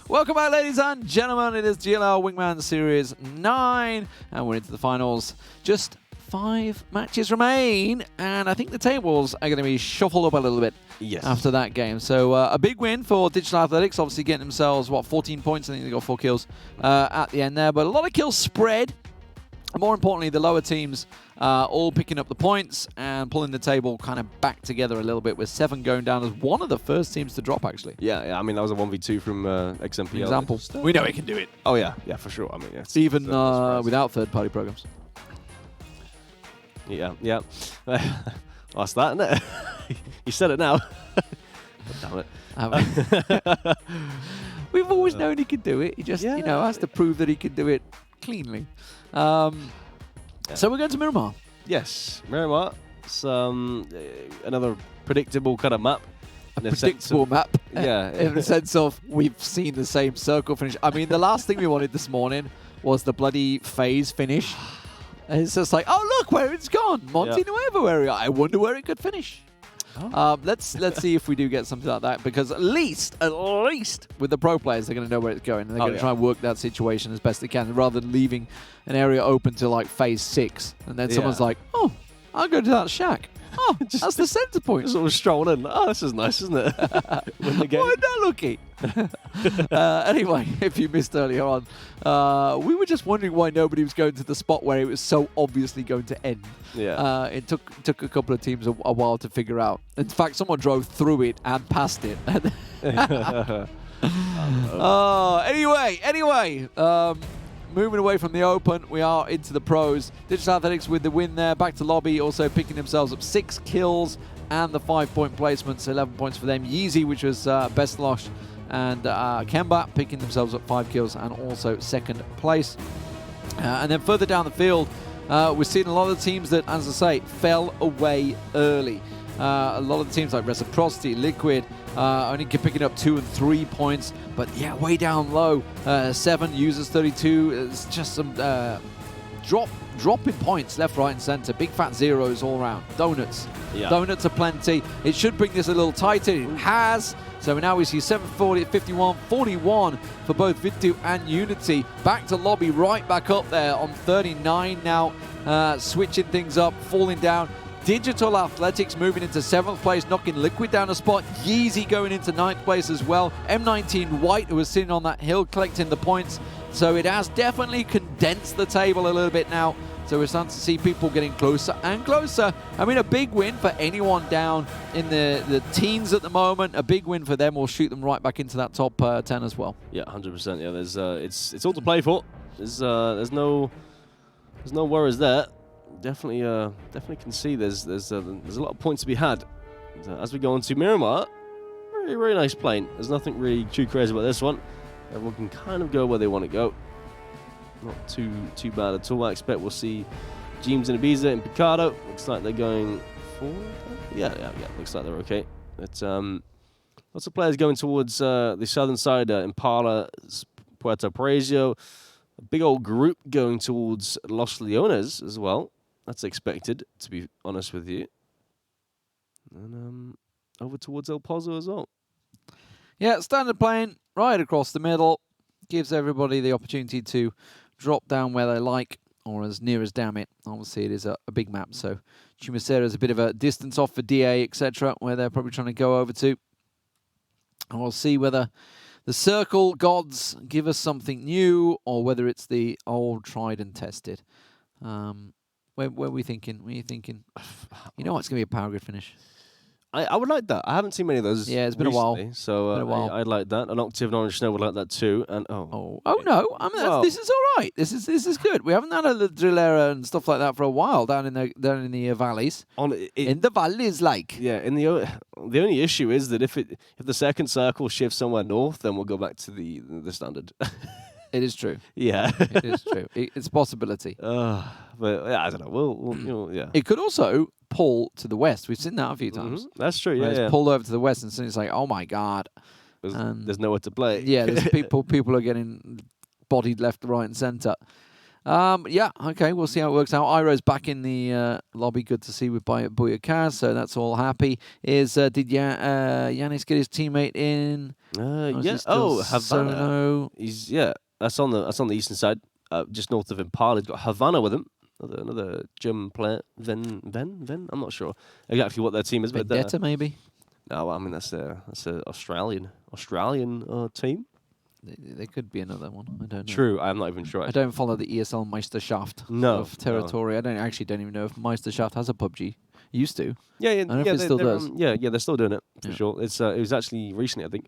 Welcome back, ladies and gentlemen. It is GLL Wingman Series 9, and we're into the finals. Just 5 matches remain, and I think the tables are going to be shuffled up a little bit after that game. So a big win for Digital Athletics, obviously getting themselves, 14 points? I think they got 4 kills at the end there, but a lot of kills spread. And more importantly, the lower teams all picking up the points and pulling the table kind of back together a little bit, with 7 going down as one of the first teams to drop, actually. Yeah, I mean, that was a 1v2 from XMPL. Example. We know he can do it. Oh, yeah, for sure. I mean, yeah, even without third-party programs. Yeah. That's that, isn't it? You said it now. Damn it. We've always known he could do it. He just, has to prove that he could do it cleanly. So we're going to Miramar. Yes, Miramar. It's another predictable kind of map. A predictable map. Yeah. In the sense of we've seen the same circle finish. I mean, the last thing we wanted this morning was the bloody phase finish. And it's just like, oh, look where it's gone. Monty Nuevo area. I wonder where it could finish. Oh. Let's see if we do get something like that, because at least with the pro players, they're going to know where it's going, and they're going to try and work that situation as best they can, rather than leaving an area open to like phase 6, and then someone's like, oh, I'll go to that shack. Oh, that's the center point. Just sort of stroll in. Oh, this is nice, isn't it? Win the game. Well, not lucky. Anyway, if you missed earlier on, we were just wondering why nobody was going to the spot where it was so obviously going to end. Yeah. It took a couple of teams a while to figure out. In fact, someone drove through it and past it. Anyway. Moving away from the open, we are into the pros. Digital Athletics with the win there. Back to lobby, also picking themselves up 6 kills and the 5-point placements, 11 points for them. Yeezy, which was best lost, and Kemba picking themselves up 5 kills and also second place. And then further down the field, we're seeing a lot of teams that, as I say, fell away early. A lot of the teams like Reciprocity, Liquid, only picking up 2 and 3 points. But yeah, way down low. 7, Users 32. It's just some dropping points left, right, and center. Big fat zeros all around. Donuts. Yeah. Donuts are plenty. It should bring this a little tighter. It has. So now we see 740 at 51, 41 for both Vitu and Unity. Back to lobby, right back up there on 39 now. Switching things up, falling down. Digital Athletics moving into 7th place, knocking Liquid down a spot. Yeezy going into 9th place as well. M19 White, who was sitting on that hill, collecting the points. So it has definitely condensed the table a little bit now. So we're starting to see people getting closer and closer. I mean, a big win for anyone down in the teens at the moment. A big win for them will shoot them right back into that top 10 as well. Yeah, 100%. Yeah, there's it's all to play for. There's no worries there. Definitely can see there's a lot of points to be had. As we go on to Miramar, very, very nice plane. There's nothing really too crazy about this one. Everyone can kind of go where they want to go. Not too bad at all. I expect we'll see James and Ibiza and Picado. Looks like they're going forward. Yeah. Looks like they're okay. But lots of players going towards the southern side. Impala, Puerto Paraiso. A big old group going towards Los Leones as well. That's expected, to be honest with you. And over towards El Pozo as well. Yeah, standard plane right across the middle. Gives everybody the opportunity to drop down where they like, or as near as damn it. Obviously, it is a big map, so Chumacera is a bit of a distance off for DA, etc., where they're probably trying to go over to. And we'll see whether the Circle gods give us something new, or whether it's the old tried and tested. Where are we thinking? What are you thinking? You know what? It's going to be a power grid finish. I would like that. I haven't seen many of those. Yeah, it's been recently, a while. So I'd like that. An Octave and Orange Snow would like that too. And no! I mean, this is all right. This is good. We haven't had a Drillera and stuff like that for a while down in the valleys. In the valleys, like. Yeah. The only issue is that if the second circle shifts somewhere north, then we'll go back to the standard. It is true. Yeah, it is true. It's a possibility. But yeah, I don't know. We'll yeah. It could also pull to the west. We've seen that a few times. That's true. Yeah, it's pulled over to the west, and suddenly it's like, oh my god, there's nowhere to play. Yeah, there's people are getting bodied left, right, and centre. Yeah, okay, we'll see how it works out. Iro's back in the lobby. Good to see with Buyakaz, so that's all happy. Did Yanis get his teammate in? Yeah. Oh, Havana. Solo? That's on the eastern side, just north of Impala. He's got Havana with him. Another German player. Ven. I'm not sure exactly what their team is, but Vendetta maybe. No, I mean that's a Australian team. They could be another one. I don't know. True, I'm not even sure. I don't follow the ESL Meisterschaft of territory. No. I don't even know if Meisterschaft has a PUBG. Used to. Yeah, I don't know if it still does. They're still doing it for sure. It was actually recently, I think.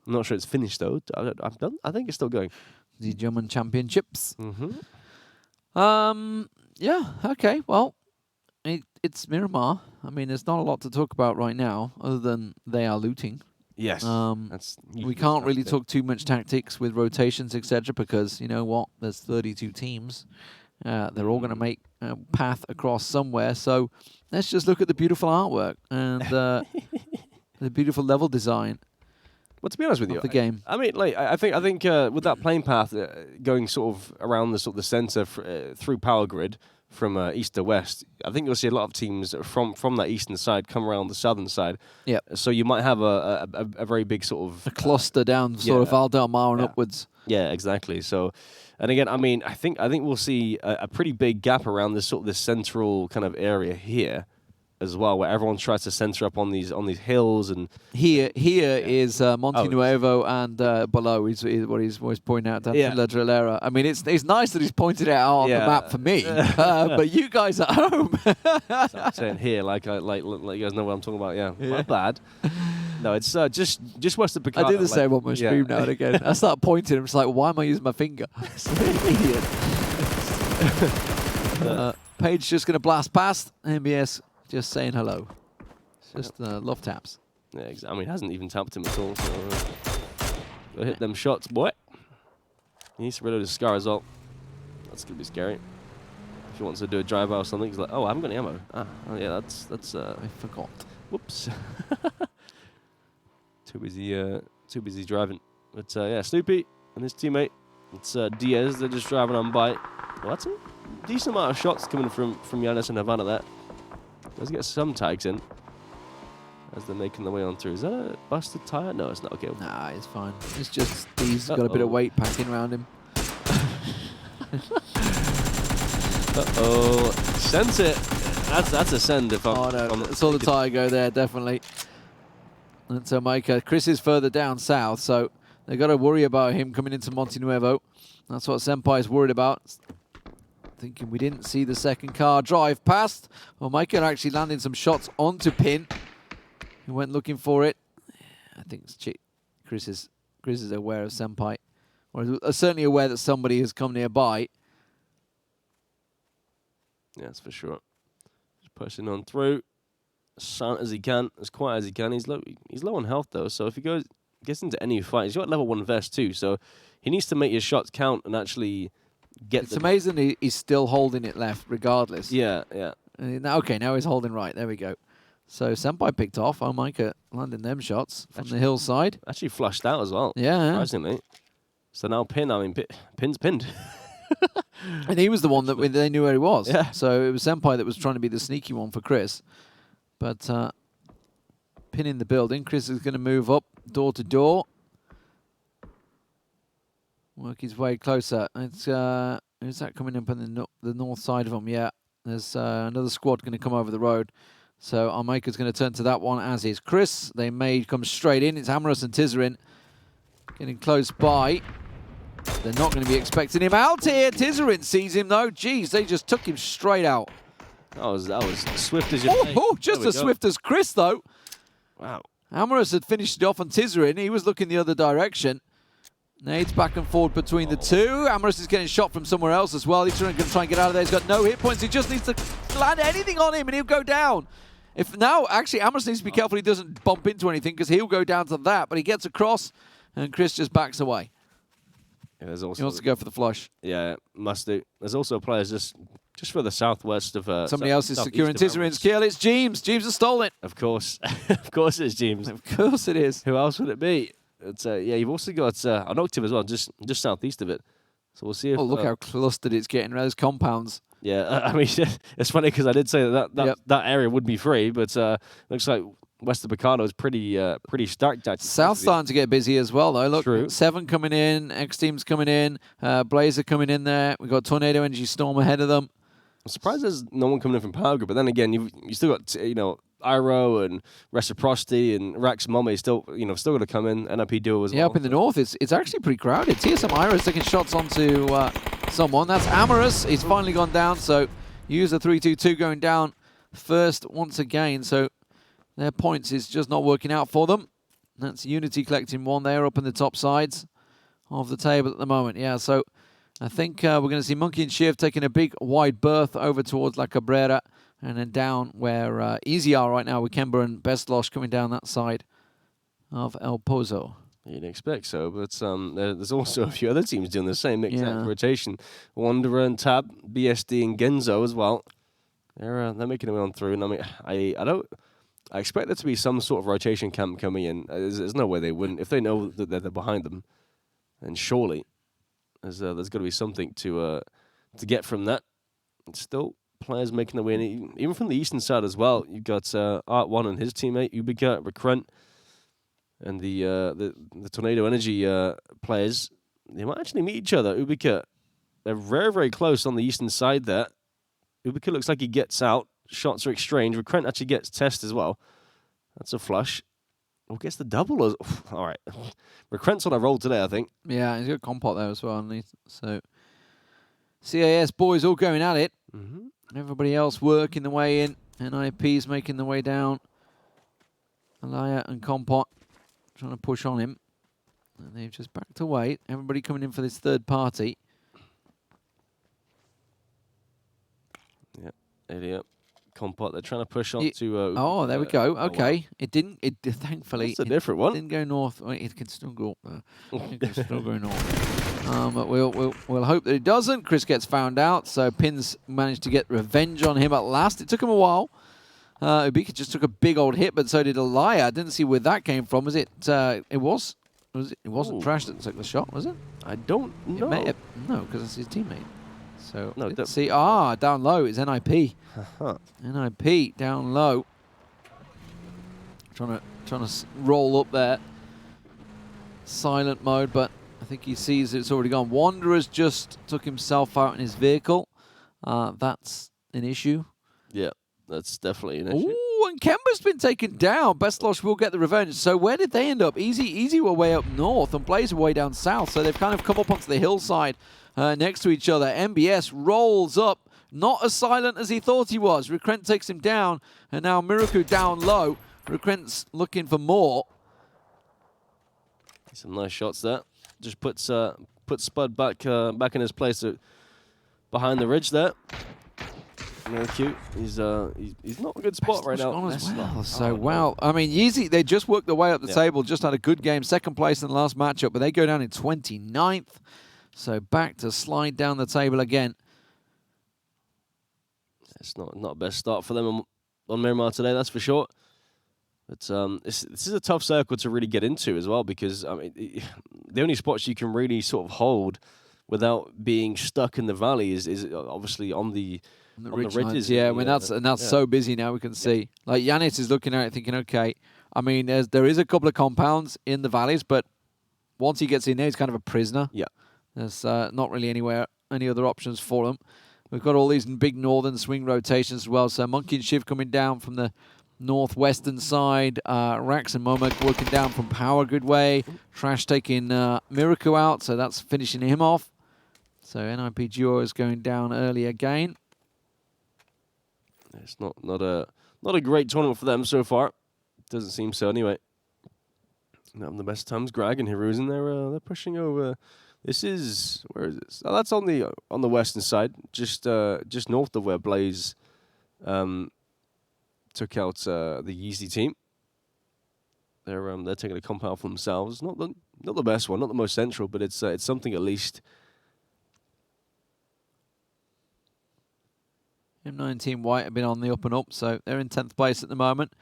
I'm not sure it's finished though. I think it's still going. The German Championships. Mm-hmm. Yeah. Okay. Well, it's Miramar. I mean, there's not a lot to talk about right now, other than they are looting. Yes. We can't really talk too much tactics with rotations, etc., because you know what? There's 32 teams. They're all going to make a path across somewhere. So let's just look at the beautiful artwork and the beautiful level design. Well, to be honest with you, the game. I mean, like I think with that plane path going sort of around the center through power grid from east to west, I think you'll see a lot of teams from that eastern side come around the southern side. Yeah. So you might have a very big sort of a cluster down sort of Val Del Mar and upwards. Yeah, exactly. So, and again, I mean, I think we'll see a pretty big gap around this central kind of area here as well, where everyone tries to center up on these hills and here is Monte Nuevo and below is what he's always pointing out down to La Drillera. I mean, it's nice that he's pointed it out on the map for me, but you guys at home. So I'm saying here, like you guys know what I'm talking about. Yeah, my bad. No, it's just west of Picard. I do the same on my stream now and again. I start pointing. I'm just like, why am I using my finger? Idiot. Paige just going to blast past. MBS just saying hello. It's just love taps. Yeah, exactly. I mean, he hasn't even tapped him at all. So go hit them shots, boy. He needs to reload his Scar as well. That's going to be scary. If he wants to do a drive-by or something, he's like, oh, I haven't got any ammo. Oh yeah, that's. I forgot. Whoops. Too busy driving. But yeah, Snoopy and his teammate, it's Diaz. They're just driving on by. Well, that's a decent amount of shots coming from Yanis and Havana there. Let's get some tags in as they're making their way on through. Is that a busted tire? No, it's not. Okay. Nah, it's fine. It's just he's got a bit of weight packing around him. Sent it. That's a send if I'm I saw the tire go there, definitely. And so Micah, Chris is further down south, so they've got to worry about him coming into Monte Nuevo. That's what Senpai's worried about. Thinking we didn't see the second car drive past. Well, Micah actually landing some shots onto Pin. He went looking for it. I think Chris is aware of Senpai, or certainly aware that somebody has come nearby. Yeah, that's for sure. Just pushing on through. Silent as he can, as quiet as he can. He's low on health though, so if he gets into any fight, he's got level 1 vest too, so he needs to make his shots count and actually get. It's amazing he's still holding it left regardless. Yeah. Okay, now he's holding right. There we go. So Senpai picked off. Oh, Micah landing them shots from the hillside. Actually flushed out as well. Yeah. Surprisingly. So now Pin's pinned. And he was the one that they knew where he was. Yeah. So it was Senpai that was trying to be the sneaky one for Chris. But Pin in the building. Chris is going to move up door to door. Work his way closer. It's who's that coming up on the north side of him? Yeah. There's another squad going to come over the road. So our maker's going to turn to that one, as is Chris. They may come straight in. It's Amorous and Tizerin getting close by. They're not going to be expecting him out here. Tizerin sees him though. Jeez, they just took him straight out. That was swift as your just as swift as Chris though. Wow. Amorous had finished it off on Tizerin. He was looking the other direction. Nades back and forth between the two. Amorous is getting shot from somewhere else as well. He's going to try and get out of there. He's got no hit points. He just needs to land anything on him and he'll go down. Actually, Amorous needs to be careful he doesn't bump into anything because he'll go down to that. But he gets across and Chris just backs away. Yeah, he wants to go for the flush. Yeah, must do. There's also players just for the southwest of... Somebody else is securing Tizerin's kill. It's James. James has stolen it. Of course. Of course it's James. Of course it is. Who else would it be? It's yeah, you've also got an Octave as well, just southeast of it. So we'll see if. Oh, look how clustered it's getting. Those compounds. Yeah, I mean, it's funny because I did say that area would be free, but looks like west of Picado is pretty stacked. South starting to get busy as well, though. Look, True. 7 coming in, X Team's coming in, Blazer coming in there. We've got Tornado Energy Storm ahead of them. I'm surprised there's no one coming in from Power Grid, but then again, you still got Iro and Reciprocity and Rax Mommy still still got to come in. NIP Duo as well. Yeah, up in the north, it's actually pretty crowded. TSM Iro is taking shots onto someone. That's Amorous. He's finally gone down, so user 322 going down first once again. So their points is just not working out for them. That's Unity collecting 1 there up in the top sides of the table at the moment. Yeah, so I think we're going to see Monkey and Shiv taking a big wide berth over towards La Cabrera, and then down where Easy are right now with Kemba and Bestlosh coming down that side of El Pozo. You'd expect so, but there's also a few other teams doing the same exact rotation. Wanderer and Tab, BSD and Genzo as well. They're making their way on through, and I mean, I expect there to be some sort of rotation camp coming in. There's no way they wouldn't if they know that they're behind them, and surely there's got to be something to get from that. It's still players making their way in, even from the eastern side as well. You've got Art One and his teammate Ubica, Recrunt, and the Tornado Energy players. They might actually meet each other. Ubica, they're very, very close on the eastern side there. Ubica looks like he gets out. Shots are exchanged. Recrunt actually gets test as well. That's a flush. Oh, gets the double. All right. Recrunt's on a roll today, I think. Yeah, he's got Compot there as well underneath. So CIS boys all going at it. Everybody else working the way in. NIP's making the way down. Alaya and Compot trying to push on him. And they've just backed away. Everybody coming in for this third party. Yeah, idiot. Compot, they're trying to push on to... oh, there we go. Okay. It didn't... Thankfully... That's a different one. It didn't go north. Wait, it can still go up there. It can still go north. But we'll hope that it doesn't. Chris gets found out, so Pins managed to get revenge on him at last. It took him a while. Ubika just took a big old hit, but so did Alaya. I didn't see where that came from. Was it... it wasn't Trash that took the shot, was it? I don't know. No, because it's his temeate. So no, let's see. Down low is NIP. NIP down low. Trying to roll up there. Silent mode, but I think he sees it's already gone. Wanderer's just took himself out in his vehicle. That's an issue. Yeah, that's definitely an issue. Ooh, and Kemba's been taken down. Bestlosh will get the revenge. So where did they end up? Easy were way up north and Blaze were way down south. So they've kind of come up onto the hillside next to each other. MBS rolls up. Not as silent as he thought he was. Recrent takes him down. And now Miraku down low. Recrent's looking for more. Some nice shots there. Just puts Spud back in his place behind the ridge there. Very cute. He's not a good spot right now. Well. So wow. I mean, Yeezy, they just worked their way up the table. Just had a good game. Second place in the last matchup, but they go down in 29th. So back to slide down the table again. It's not best start for them on Miramar today, that's for sure. But this is a tough circle to really get into as well, because I mean, the only spots you can really sort of hold without being stuck in the valley is obviously on the ridges. Yeah, I mean that's so busy now. We can see like Yanis is looking at it thinking, okay. I mean, there is a couple of compounds in the valleys, but once he gets in there, he's kind of a prisoner. Yeah, there's not really any other options for him. We've got all these big northern swing rotations as well. So Monkey and Shiv coming down from the northwestern side. Rax and Momek working down from Power Grid way. Trash taking Miraku out, so that's finishing him off. So NIP Duo is going down early again. It's not a great tournament for them so far. Doesn't seem so anyway. Not having the best times. Greg and Hiruzen, they're pushing over. This is, where is this? Oh, that's on the western side, just north of where Blaze took out the Yeezy team. They're taking a compound for themselves. Not the best one, not the most central, but it's something at least. M19 White have been on the up and up, so they're in 10th place at the moment.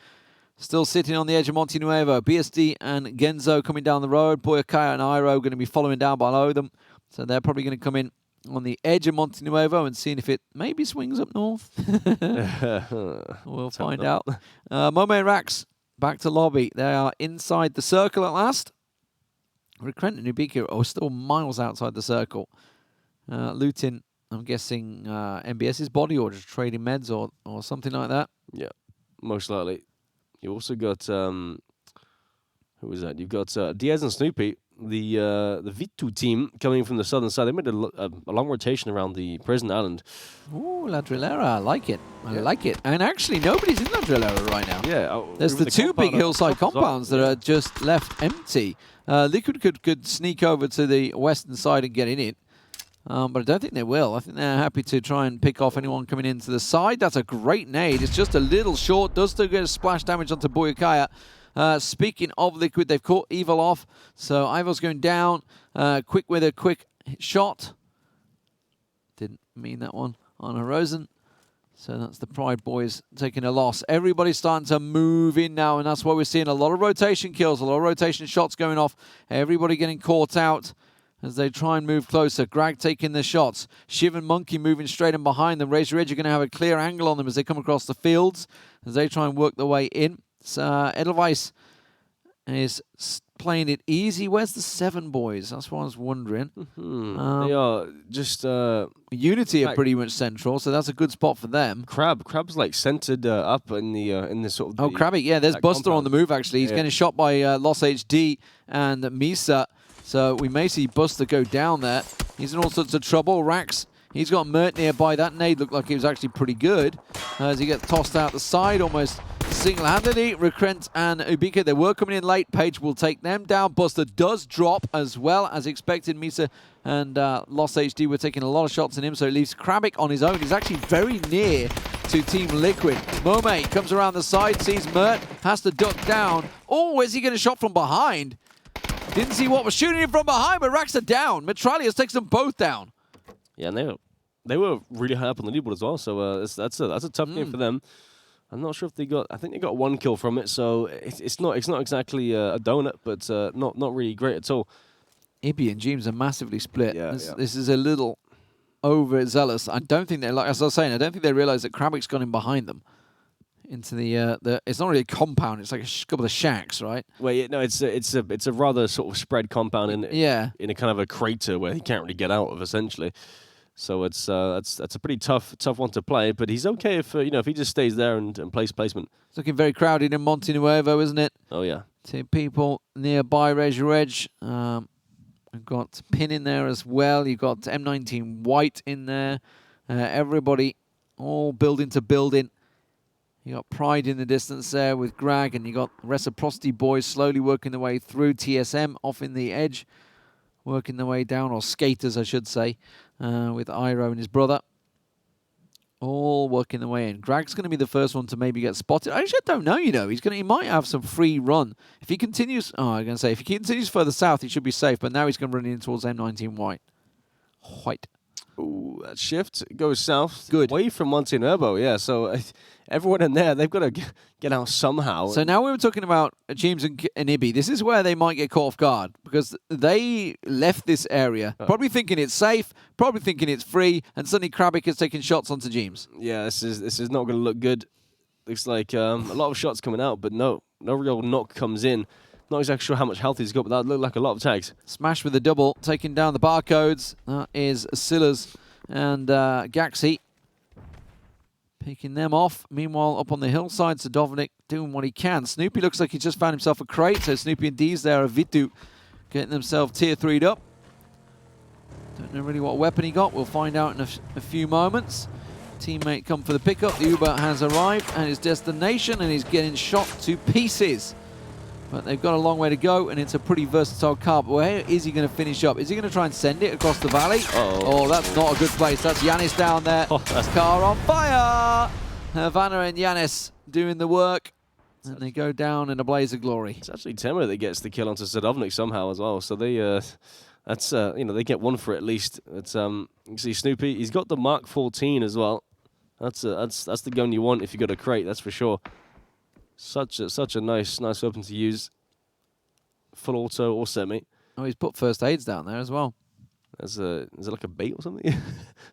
Still sitting on the edge of Monte Nuevo. BSD and Genzo coming down the road. Boyakaya and Iro going to be following down below them. So they're probably going to come in on the edge of Monte Nuevo and seeing if it maybe swings up north. We'll find out. Momo and Rax back to lobby. They are inside the circle at last. Recrent and Ubika are still miles outside the circle. Looting, I'm guessing, MBS's body or just trading meds or something like that. Yeah, most likely. You also got, who was that? You've got Diaz and Snoopy, the V2 team coming from the southern side. They made a long rotation around the prison island. Ooh, La Drillera, I like it. I like it. And actually, nobody's in La Drillera right now. Yeah. There's the two big hillside compounds that are just left empty. Liquid could sneak over to the western side and get in it. But I don't think they will. I think they're happy to try and pick off anyone coming into the side. That's a great nade. It's just a little short. Does still get a splash damage onto Buyukaya. Speaking of Liquid, they've caught Evil off. So Ivor's going down. Quick with a quick shot. Didn't mean that one on Rosen. So that's the Pride boys taking a loss. Everybody's starting to move in now, and that's why we're seeing a lot of rotation kills, a lot of rotation shots going off. Everybody getting caught out as they try and move closer. Grag taking the shots. Shiv and Monkey moving straight in behind them. Razor Edge are going to have a clear angle on them as they come across the fields, as they try and work their way in. So Edelweiss is playing it easy. Where's the 7 boys? That's what I was wondering. They are just... Unity are pretty much central, so that's a good spot for them. Crab's like centered up in the sort of... Oh, Krabby, yeah, there's Buster compound on the move, actually. He's getting shot by Lost HD and Misa. So we may see Buster go down there. He's in all sorts of trouble. Rax, he's got Mert nearby. That nade looked like it was actually pretty good as he gets tossed out the side almost single-handedly. Recrent and Ubika, they were coming in late. Page will take them down. Buster does drop as well as expected. Misa and Lost HD were taking a lot of shots on him, so it leaves Krabik on his own. He's actually very near to Team Liquid. Mome comes around the side, sees Mert, has to duck down. Oh, is he getting shot from behind? Didn't see what was shooting him from behind, but Rax are down. Metralius takes them both down. Yeah, and they were really high up on the leaderboard as well, so that's a tough game for them. I'm not sure if they got... I think they got 1 kill from it, so it's not exactly a donut, but not really great at all. Ibby and James are massively split. Yeah, this is a little overzealous. I don't think they, like as I was saying, I don't think they realise that Krabik's gone in behind them into the it's not really a compound, it's like a couple of shacks, right? Well, yeah, no, it's a rather sort of spread compound in a kind of a crater where he can't really get out of, essentially. So that's a pretty tough one to play, but he's okay if if he just stays there and plays placement. It's looking very crowded in Monte Nuevo, isn't it? Oh yeah. 2 people nearby Razor Edge. We've got Pin in there as well. You've got M19 White in there. Everybody all building to building. You got Pride in the distance there with Grag, and you got Reciprocity boys slowly working their way through. TSM off in the edge, working their way down, or skaters, I should say, with Iro and his brother. All working their way in. Grag's going to be the first one to maybe get spotted. I actually don't know, he might have some free run. If he continues, if he continues further south, he should be safe, but now he's going to run in towards M19 White. Ooh, that shift goes south. Good. Away from Monte Nuevo, yeah. So everyone in there, they've got to get out somehow. So now we were talking about James and Ibby. This is where they might get caught off guard because they left this area probably thinking it's safe, probably thinking it's free, and suddenly Krabik is taking shots onto James. Yeah, this is not going to look good. Looks like a lot of shots coming out, but no real knock comes in. Not exactly sure how much health he's got, but that looked like a lot of tags. Smash with the double, taking down the barcodes. That is Silas and Gaxi. Picking them off. Meanwhile, up on the hillside, Sadovnik doing what he can. Snoopy looks like he just found himself a crate, so Snoopy and D's there are Vitu getting themselves tier 3'd up. Don't know really what weapon he got. We'll find out in a few moments. Teammate come for the pickup. The Uber has arrived at his destination and he's getting shot to pieces. But they've got a long way to go, and it's a pretty versatile car. But where is he going to finish up? Is he going to try and send it across the valley? Oh, that's not a good place. That's Yanis down there. That's car on fire. Havana and Yanis doing the work. And they go down in a blaze of glory. It's actually Tema that gets the kill onto Sadovnik somehow as well. So they, they get 1 for it at least. It's you can see Snoopy. He's got the Mark 14 as well. That's the gun you want if you got a crate. That's for sure. Such a nice weapon to use. Full auto or semi. Oh, he's put first aids down there as well. Is it like a bait or something?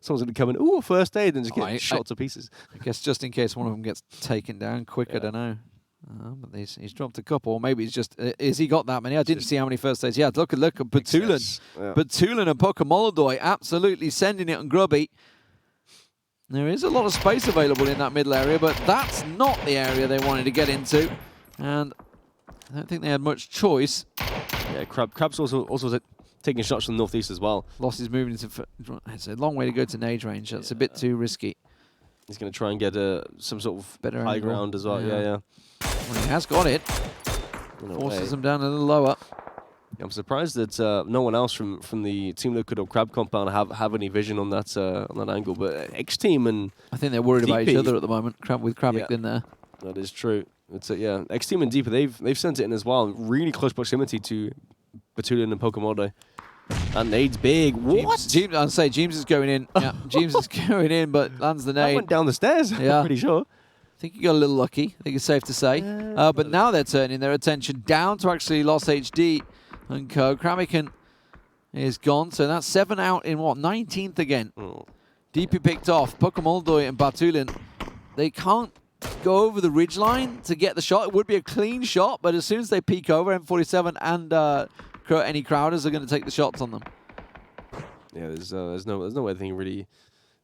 Someone's going to come in, ooh, first aid, and just get shot to pieces. I guess just in case one of them gets taken down quick, I don't know. But he's dropped a couple, or maybe he's just... has he got that many? I didn't see how many first aids he had. Look at Batulin. Yeah. Batulin and Pokemolodoy absolutely sending it on Grubby. There is a lot of space available in that middle area, but that's not the area they wanted to get into. And I don't think they had much choice. Yeah, Crab's also taking shots from the northeast as well. Loss is moving into... It's a long way to go to nade range. That's a bit too risky. He's going to try and get some sort of better high ground as well. Yeah. Well, he has got it. Forces them down a little lower. I'm surprised that no one else from the Team Liquid or Crab compound have any vision on that angle. But X Team and I think they're worried about each other at the moment. With Kravik in there. That is true. It's X Team and Deeper. They've sent it in as well. Really close proximity to Batulin and Pokemon. And nade's big. What? I'd say James is going in. Yeah, James is going in, but lands the nade. That went down the stairs. Yeah. I'm pretty sure. I think he got a little lucky. I think it's safe to say. But now they're turning their attention down to actually Lost HD and co. Kramikan is gone, so that's 7 out in what? 19th again. DP picked off. Pokemoldoy and Batulin, they can't go over the ridgeline to get the shot. It would be a clean shot, but as soon as they peek over, M47 and any Crowders are going to take the shots on them. Yeah, there's no way they can really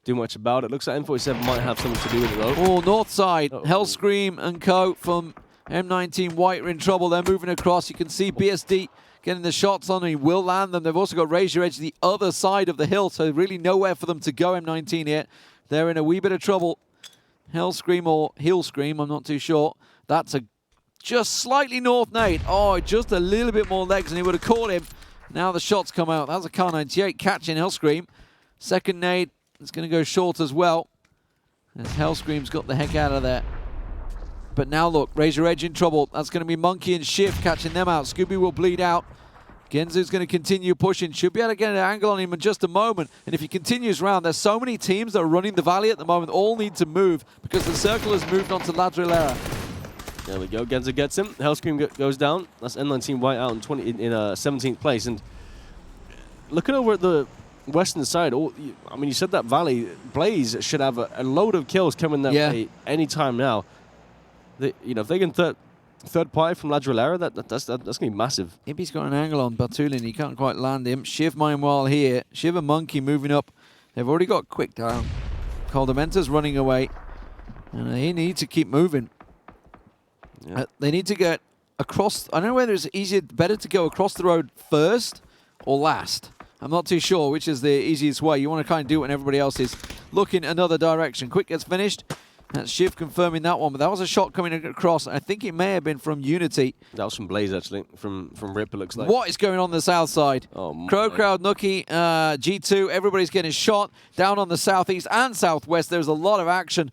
do much about it. Looks like M47 might have something to do with it though. Oh, north side. Hellscream and co from M19 White are in trouble. They're moving across. You can see BSD getting the shots on. He will land them. They've also got Razor Edge the other side of the hill, so really nowhere for them to go, M19 here. They're in a wee bit of trouble. Hellscream or Hillscream, I'm not too sure. That's a just slightly north nade. Oh, just a little bit more legs and he would have caught him. Now the shots come out. That was a Car 98 catching Hellscream. Second nade, it's going to go short as well. As Hellscream's got the heck out of there. But now look, Razor Edge in trouble. That's going to be Monkey and Shift catching them out. Scooby will bleed out. Genzu's going to continue pushing. Should be able to get an angle on him in just a moment. And if he continues round, there's so many teams that are running the valley at the moment. All need to move because the circle has moved on to Ladrilera. There we go. Genzo gets him. Hellscream goes down. That's N19 White out in 17th place. And looking over at the western side, I mean, you said that Valley Blaze should have a load of kills coming that way any time now. If they can third party from Ladrilera, that's going to be massive. Ibby's got an angle on Batulin. He can't quite land him. Shiv meanwhile here. Shiv and Monkey moving up. They've already got quick down. Coldamenta's running away. And they need to keep moving. Yeah. They need to get across. I don't know whether it's better to go across the road first or last. I'm not too sure which is the easiest way. You want to kind of do it when everybody else is looking another direction. Quick gets finished. That's Shiv confirming that one, but that was a shot coming across. I think it may have been from Unity. That was from Blaze, actually, from Rip, it looks like. What is going on the south side? Oh, Crow Crowd, Nookie, G2, everybody's getting shot. Down on the southeast and southwest, there's a lot of action.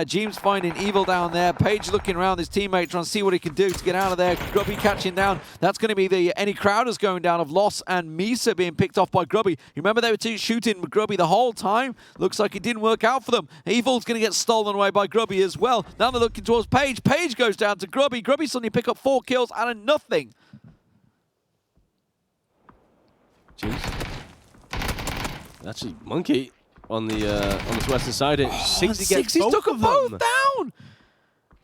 James finding Evil down there. Page looking around his teammate, trying to see what he can do to get out of there. Grubby catching down. That's going to be the any Crowders going down of Loss and Misa being picked off by Grubby. You remember they were shooting Grubby the whole time? Looks like it didn't work out for them. Evil's going to get stolen away by Grubby as well. Now they're looking towards Page. Page goes down to Grubby. Grubby suddenly pick up 4 kills out of nothing. Jeez. Actually, Monkey on the western side. Sixy took them both down.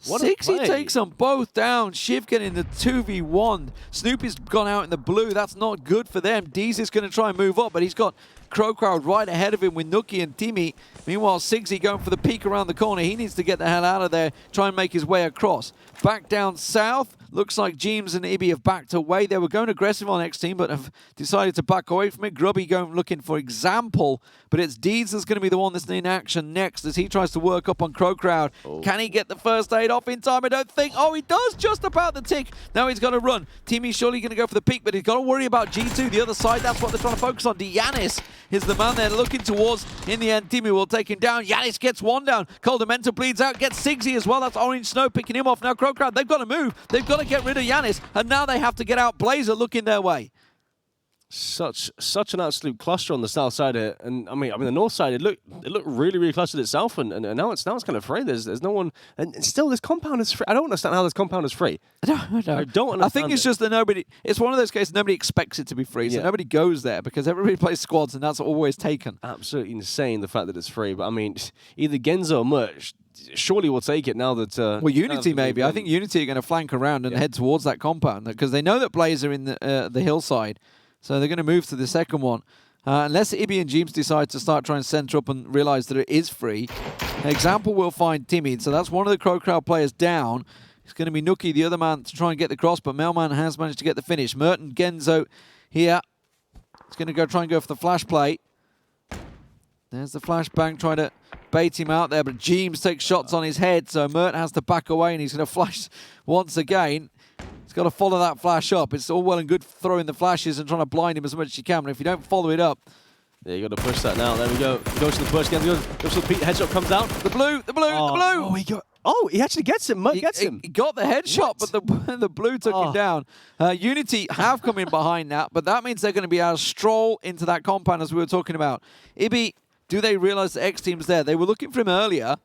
Sixy takes them both down. Shiv getting the 2v1. Snoopy's gone out in the blue. That's not good for them. Deez is going to try and move up, but he's got Crow Crowd right ahead of him with Nookie and Timmy. Meanwhile, Sigsy going for the peek around the corner. He needs to get the hell out of there, try and make his way across. Back down south. Looks like James and Ibby have backed away. They were going aggressive on X Team, but have decided to back away from it. Grubby going looking for example, but it's Deeds that's going to be the one that's in action next as he tries to work up on Crow Crowd. Can he get the first aid off in time? I don't think. Oh, he does just about the tick. Now he's got to run. Timmy's surely going to go for the peak, but he's got to worry about G2, the other side. That's what they're trying to focus on. Giannis is the man they're looking towards. In the end, Timmy will take him down. Giannis gets one down. Coldamenta bleeds out, gets Sigsy as well. That's Orange Snow picking him off. Now Crow Crowd, they've got to move. They've got to get rid of Giannis, and now they have to get out Blazer looking their way. such an absolute cluster on the south side here, and I mean the north side it looked really clustered itself, and now it's kind of free. There's no one, and still this compound is free. I don't understand how this compound is free. I don't understand. I think it's just that nobody. It's one of those cases nobody expects it to be free, so nobody goes there because everybody plays squads, and that's always taken. Absolutely insane the fact that it's free, but I mean either Genzo or Merch surely will take it now that. Well, Unity maybe. I think Unity are going to flank around and head towards that compound because they know that Blaze are in the hillside. So they're going to move to the second one. Unless Ibby and Jeems decide to start trying to center up and realize that it is free. An example will find Timid. So that's one of the Crow Crowd players down. It's going to be Nookie, the other man, to try and get the cross, but Mailman has managed to get the finish. Merton Genzo here. He's going to try and go for the flash play. There's the flashbang trying to bait him out there, but Jeems takes shots on his head, so Merton has to back away, and he's going to flash once again. He's got to follow that flash up. It's all well and good throwing the flashes and trying to blind him as much as you can, but if you don't follow it up... Yeah, you got to push that now. There we go. Goes to the push. Goes to the Pete. Headshot comes out. The blue. He actually gets him. He gets him. He got the headshot, but the blue took him down. Unity have come in behind that, but that means they're going to be able to stroll into that compound as we were talking about. Ibby, do they realize the X-Team's there? They were looking for him earlier.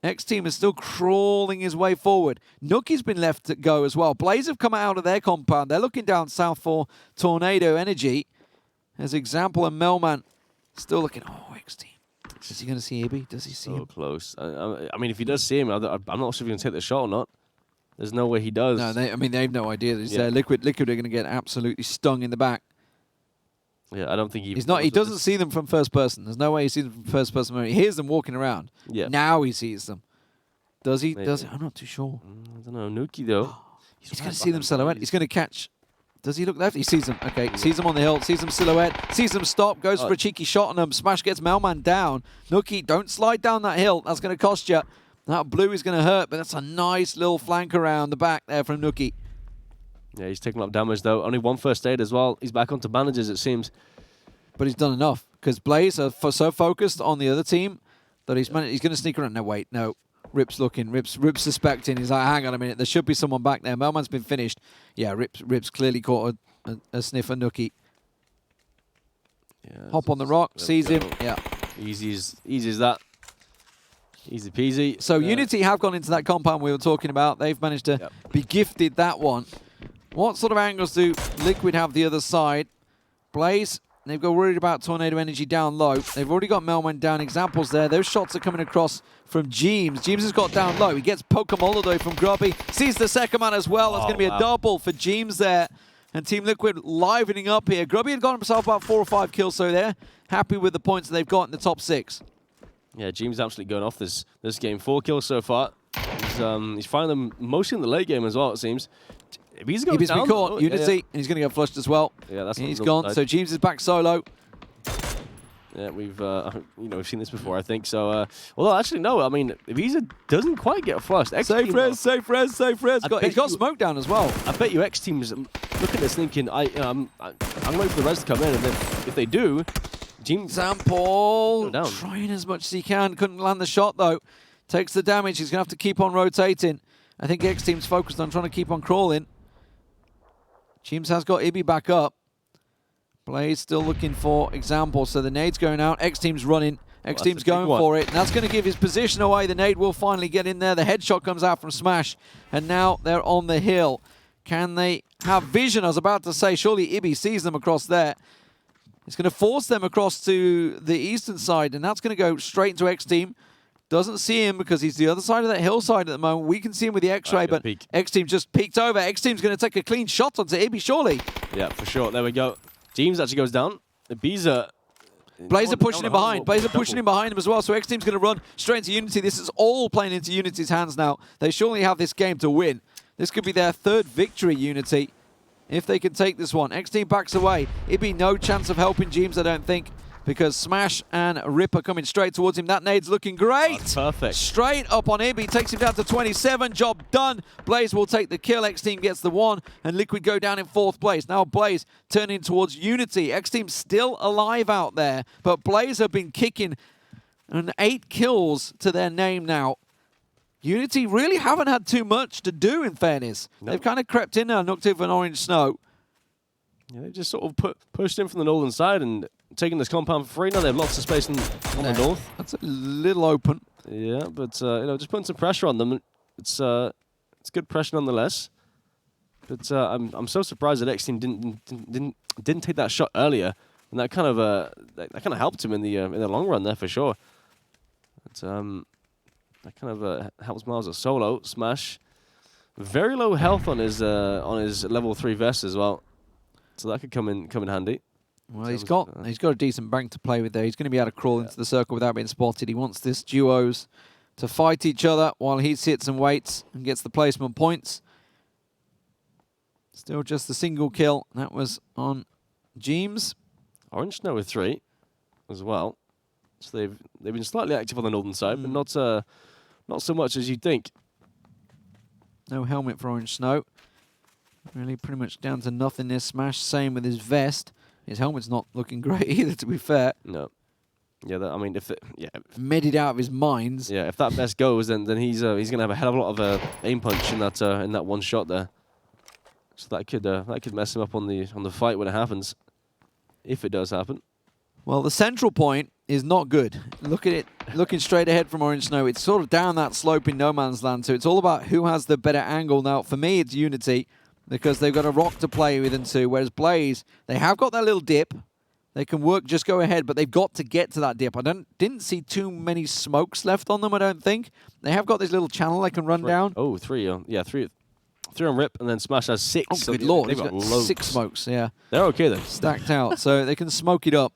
X-Team is still crawling his way forward. Nookie's been left to go as well. Blaze have come out of their compound. They're looking down south for Tornado Energy. As Example and Melman still looking. Oh, X-Team. Is he going to see Ibby? Does he see him? So close. I mean, if he does see him, I'm not sure if he's going to take the shot or not. There's no way he does. No, they have no idea. Liquid are going to get absolutely stung in the back. Yeah, I don't think he's not. He doesn't see them from first person. There's no way he sees them from first person. He hears them walking around. Yeah. Now he sees them. Does he? Maybe. Does he? I'm not too sure. I don't know. Nuki though. He's going to see them silhouette. He's going to catch. Does he look left? He sees them. Okay. Sees them on the hill. Sees them silhouette. Sees them stop. Goes for a cheeky shot on them. Smash gets Melman down. Nuki, don't slide down that hill. That's going to cost you. That blue is going to hurt, but that's a nice little flank around the back there from Nuki. Yeah, he's taking up damage though. Only one first aid as well. He's back onto bandages, it seems. But he's done enough because Blaze are so focused on the other team that he's going to sneak around. No, wait, no. Rip's looking. Rip's suspecting. He's like, hang on a minute. There should be someone back there. Melman's been finished. Yeah, Rip's clearly caught a sniff of Nookie. Yeah, hop on the rock. Sees him. Yeah. Easy as that. Easy peasy. So Unity have gone into that compound we were talking about. They've managed to be gifted that one. What sort of angles do Liquid have the other side? Blaze, they've got worried about Tornado Energy down low. They've already got Melman down. Examples there. Those shots are coming across from Jeems. Jeems has got down low. He gets Pokemon from Grubby. Sees the second man as well. That's going to be a double for Jeems there. And Team Liquid livening up here. Grubby had got himself about 4 or 5 kills, so they're happy with the points that they've got in the top 6. Yeah, Jeems absolutely going off this game. 4 kills so far. He's finding them mostly in the late game as well, it seems. He's been caught. Unity, and he's going to get flushed as well. Yeah, that's he's gone. Side. So Jeems is back solo. Yeah, we've seen this before, I think. So, although actually no, I mean, Visa doesn't quite get flushed. Safe res. He's got smoke down as well. I bet you X teams look at this thinking, I'm waiting for the res to come in, and then if they do, Example trying as much as he can. Couldn't land the shot though. Takes the damage. He's going to have to keep on rotating. I think X team's focused on trying to keep on crawling. Jeems has got Ibby back up. Blaze still looking for Example. So the nade's going out. X-Team's running. X-Team's going for it. And that's going to give his position away. The nade will finally get in there. The headshot comes out from Smash. And now they're on the hill. Can they have vision? I was about to say, surely Ibby sees them across there. It's going to force them across to the eastern side. And that's going to go straight into X-Team. Doesn't see him because he's the other side of that hillside at the moment. We can see him with the X-ray, but X-Team just peeked over. X-Team's going to take a clean shot onto Ibby, surely. Yeah, for sure. There we go. Jeems actually goes down. Ibiza. Blazer pushing him behind. Blazer pushing him behind him as well. So X-Team's going to run straight into Unity. This is all playing into Unity's hands now. They surely have this game to win. This could be their 3rd victory, Unity, if they can take this one. X-Team backs away. It'd be no chance of helping Jeems, I don't think, because Smash and Ripper coming straight towards him. That nade's looking great. That's perfect. Straight up on Ibby. Takes him down to 27. Job done. Blaze will take the kill. X-Team gets the 1. And Liquid go down in 4th place. Now Blaze turning towards Unity. X-Team still alive out there. But Blaze have been kicking 8 kills to their name now. Unity really haven't had too much to do, in fairness. No. They've kind of crept in now, knocked over an orange snow. Yeah, they just sort of pushed in from the northern side and taking this compound for free. Now they have lots of space on the north. That's a little open. Yeah, but you know, just putting some pressure on them. It's good pressure nonetheless. But I'm so surprised that X Team didn't take that shot earlier, and that kind of helped him in the long run there for sure. But that kind of helps Miles at solo smash. Very low health on his level 3 vest as well, so that could come in handy. Well, he's got a decent bank to play with there. He's going to be able to crawl into the circle without being spotted. He wants this duos to fight each other while he sits and waits and gets the placement points. Still just a single kill. That was on Jeems. Orange Snow with 3 as well. So they've been slightly active on the northern side, but not so much as you'd think. No helmet for Orange Snow. Really pretty much down to nothing this smash. Same with his vest. His helmet's not looking great either, to be fair. No. Yeah, I mean, Medded out of his mind. Yeah, if that vest goes, then he's gonna have a hell of a lot of aim punch in that one shot there. So that could mess him up on the fight when it happens, if it does happen. Well, the central point is not good. Look at it, looking straight ahead from Orange Snow. It's sort of down that slope in no man's land, so it's all about who has the better angle. Now, for me, it's Unity, because they've got a rock to play with and two, whereas Blaze, they have got that little dip. They can just go ahead, but they've got to get to that dip. I didn't see too many smokes left on them, I don't think. They have got this little channel they can run down. Oh, 3. Yeah, 3 on Rip, and then Smash has 6. Oh, so good lord. They've got loads. 6 smokes, yeah. They're okay then. Stacked out, so they can smoke it up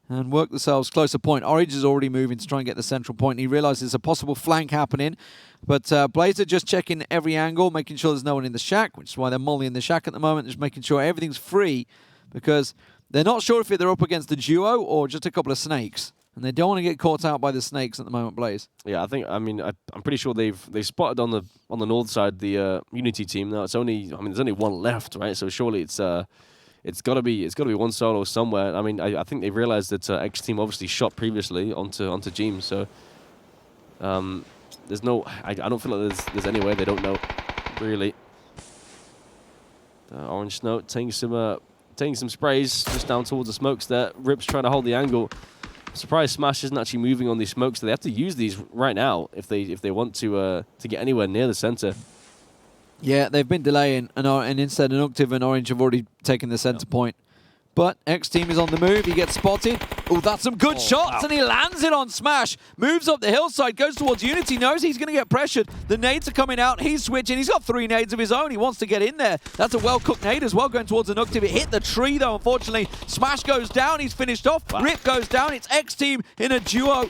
and work themselves closer point. Orange is already moving to try and get the central point. He realizes there's a possible flank happening, but Blazer just checking every angle, making sure there's no one in the shack, which is why they're mollying the shack at the moment, just making sure everything's free, because they're not sure if they're up against a duo or just a couple of snakes. And they don't want to get caught out by the snakes at the moment, Blaze. Yeah, I'm pretty sure they've spotted on the north side the Unity team. Now there's only one left, right? So surely it's gotta be one solo somewhere. I mean, I think they've realized that X team obviously shot previously onto Jeems, so there's no. I don't feel like there's any way they don't know, really. Orange Snow taking some sprays just down towards the smokes there. Rip's trying to hold the angle. Surprised Smash isn't actually moving on these smokes, so they have to use these right now if they want to get anywhere near the center. Yeah, they've been delaying, and instead Nuctive and Orange have already taken the center point. But X Team is on the move. He gets spotted. Oh, that's some good shots, and he lands it on Smash. Moves up the hillside, goes towards Unity, knows he's going to get pressured. The nades are coming out. He's switching. He's got 3 nades of his own. He wants to get in there. That's a well-cooked nade as well, going towards the Nuctive. It hit the tree, though, unfortunately. Smash goes down. He's finished off. Wow. Rip goes down. It's X Team in a duo.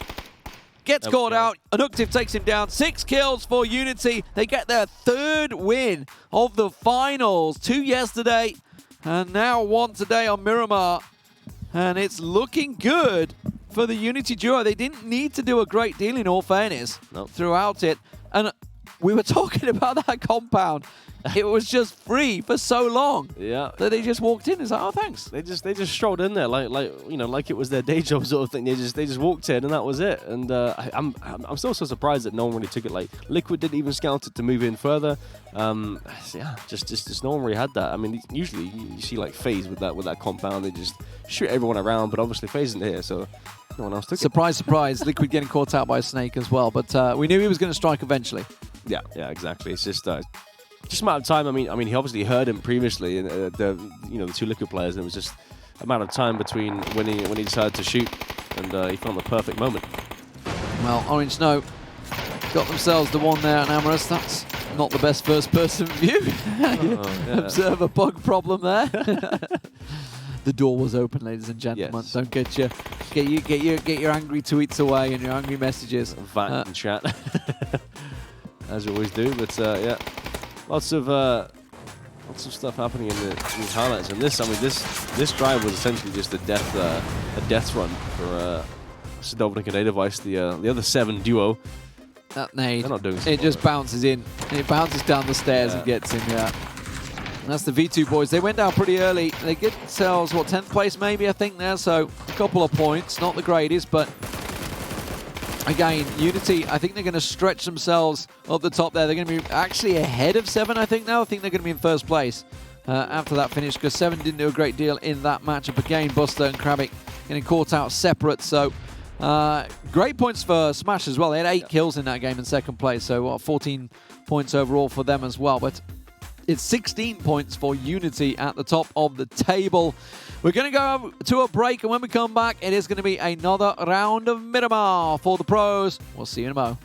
Gets caught out. Nuctive takes him down. 6 kills for Unity. They get their 3rd win of the finals. 2 yesterday. And now 1 today on Miramar. And it's looking good for the Unity duo. They didn't need to do a great deal, in all fairness, throughout it. And we were talking about that compound. It was just free for so long. Yeah. That they just walked in and said, "Oh, thanks." They just strolled in there like it was their day job sort of thing. They just walked in and that was it. And I'm still so surprised that no one really took it. Like Liquid didn't even scout it to move in further. Yeah, just no one really had that. I mean, usually you see like FaZe with that compound. They just shoot everyone around, but obviously FaZe isn't here, so no one else took it. Surprise, Liquid getting caught out by a snake as well. But we knew he was going to strike eventually. Yeah, exactly. It's just a matter of time. I mean, he obviously heard him previously, and the 2 Liquid players. And it was just a matter of time between when he decided to shoot, and he found the perfect moment. Well, Orange Snow got themselves the one there at Amorous. That's not the best first-person view. Observe a bug problem there. The door was open, ladies and gentlemen. Yes. Don't get your angry tweets away and your angry messages. Vent in chat, as you always do. But yeah. Lots of stuff happening in these highlights, and this drive was essentially just a death run for Sadovnik and A-Device, the other 7 duo. That nade, they're not doing it just bounces in. It bounces down the stairs and gets in. Yeah, and that's the V2 boys. They went down pretty early. They get themselves 10th place maybe, I think there. So a couple of points, not the greatest, but. Again, Unity, I think they're going to stretch themselves up the top there. They're going to be actually ahead of 7, I think, now. I think they're going to be in 1st place. after that finish, because 7 didn't do a great deal in that matchup. Again, Buster and Krabic getting caught out separate. So great points for Smash as well. They had 8 kills in that game in second place, so 14 points overall for them as well. But it's 16 points for Unity at the top of the table. We're going to go to a break, and when we come back, it is going to be another round of Miramar for the pros. We'll see you in a mo.